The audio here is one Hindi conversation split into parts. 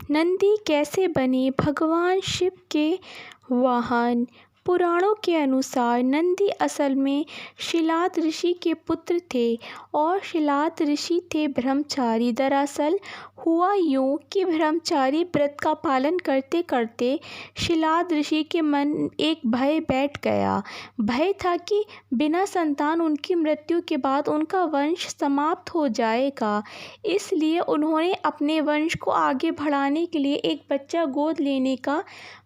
नंदी कैसे बने भगवान शिव के वाहन। पुराणों के अनुसार नंदी असल में शिलाद ऋषि के पुत्र थे और शिलाद ऋषि थे ब्रह्मचारी। दरअसल हुआ यूं कि ब्रह्मचारी व्रत का पालन करते करते शिलाद ऋषि के मन एक भय बैठ गया। भय था कि बिना संतान उनकी मृत्यु के बाद उनका वंश समाप्त हो जाएगा। इसलिए उन्होंने अपने वंश को आगे बढ़ाने के लिए एक बच्चा गोद लेने का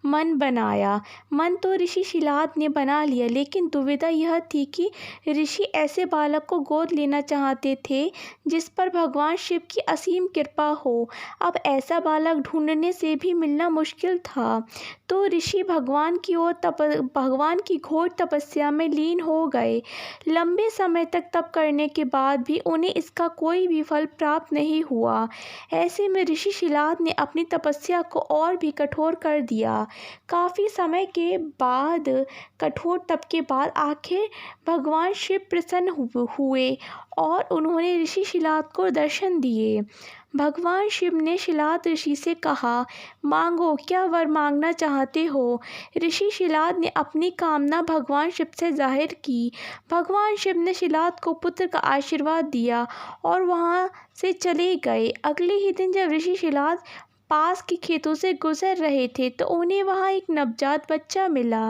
मन बनाया। मन तो ऋषि शिलाद ने बना लिया, लेकिन दुविधा यह थी कि ऋषि ऐसे बालक को गोद लेना चाहते थे जिस पर भगवान शिव की असीम कृपा हो। अब ऐसा बालक ढूंढने से भी मिलना मुश्किल था, तो ऋषि भगवान की घोर तपस्या में लीन हो गए। लंबे समय तक तप करने के बाद भी उन्हें इसका कोई भी फल प्राप्त नहीं हुआ। ऐसे में ऋषि शिलाद ने अपनी तपस्या को और भी कठोर कर दिया। काफ़ी समय के बाद, कठोर तप के बाद आखिर भगवान शिव प्रसन्न हुए और उन्होंने ऋषि शिलाद को दर्शन दिए। भगवान शिव ने शिलाद ऋषि से कहा, मांगो, क्या वर मांगना चाहते हो। ऋषि शिलाद ने अपनी कामना भगवान शिव से जाहिर की। भगवान शिव ने शिलाद को पुत्र का आशीर्वाद दिया और वहाँ से चले गए। अगले ही दिन जब ऋषि शिलाद पास के खेतों से गुजर रहे थे तो उन्हें वहाँ एक नवजात बच्चा मिला।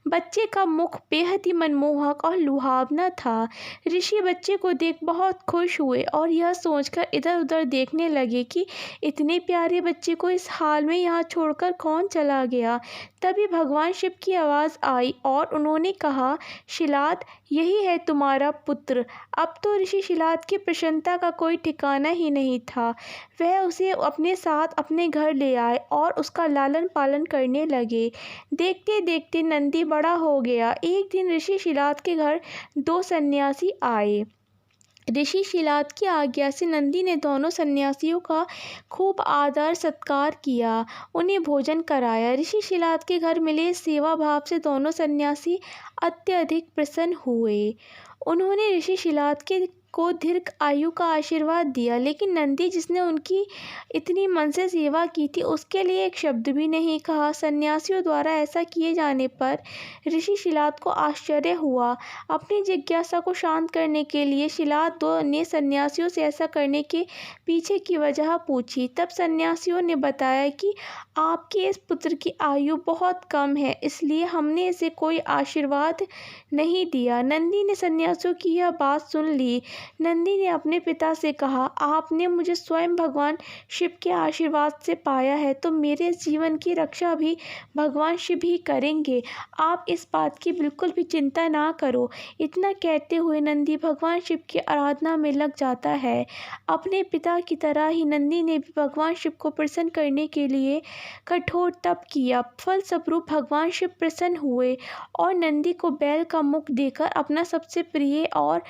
बच्चे का मुख बेहद ही मनमोहक और लुभावना था। ऋषि बच्चे को देख बहुत खुश हुए और यह सोचकर इधर उधर देखने लगे कि इतने प्यारे बच्चे को इस हाल में यहाँ छोड़कर कौन चला गया। तभी भगवान शिव की आवाज़ आई और उन्होंने कहा, शिलाद, यही है तुम्हारा पुत्र। अब तो ऋषि शिलाद की प्रसन्नता का कोई ठिकाना ही नहीं था। वह उसे अपने साथ अपने घर ले आए और उसका लालन पालन करने लगे। देखते देखते नंदी बड़ा हो गया। एक दिन ऋषि शिलाद के घर 2 सन्यासी आए। ऋषि शिलाद की आज्ञा से नंदी ने दोनों सन्यासियों का खूब आदर सत्कार किया, उन्हें भोजन कराया। ऋषि शिलाद के घर मिले सेवा भाव से दोनों सन्यासी अत्यधिक प्रसन्न हुए। उन्होंने ऋषि शिलाद को दीर्घ आयु का आशीर्वाद दिया, लेकिन नंदी, जिसने उनकी इतनी मन से सेवा की थी, उसके लिए एक शब्द भी नहीं कहा। सन्यासियों द्वारा ऐसा किए जाने पर ऋषि शिलाद को आश्चर्य हुआ। अपनी जिज्ञासा को शांत करने के लिए शिलाद ने सन्यासियों से ऐसा करने के पीछे की वजह पूछी। तब सन्यासियों ने बताया कि आपके इस पुत्र की आयु बहुत कम है, इसलिए हमने इसे कोई आशीर्वाद नहीं दिया। नंदी ने सन्यासियों की यह बात सुन ली। नंदी ने अपने पिता से कहा, आपने मुझे स्वयं भगवान शिव के आशीर्वाद से पाया है, तो मेरे जीवन की रक्षा भी भगवान शिव ही करेंगे। आप इस बात की बिल्कुल भी चिंता ना करो। इतना कहते हुए नंदी भगवान शिव की आराधना में लग जाता है। अपने पिता की तरह ही नंदी ने भी भगवान शिव को प्रसन्न करने के लिए कठोर तप किया। फलस्वरूप भगवान शिव प्रसन्न हुए और नंदी को बैल का मुख देकर अपना सबसे प्रिय और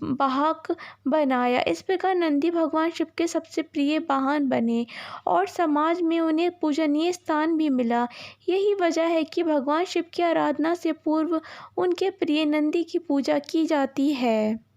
वाहक बनाया। इस प्रकार नंदी भगवान शिव के सबसे प्रिय वाहन बने और समाज में उन्हें पूजनीय स्थान भी मिला। यही वजह है कि भगवान शिव की आराधना से पूर्व उनके प्रिय नंदी की पूजा की जाती है।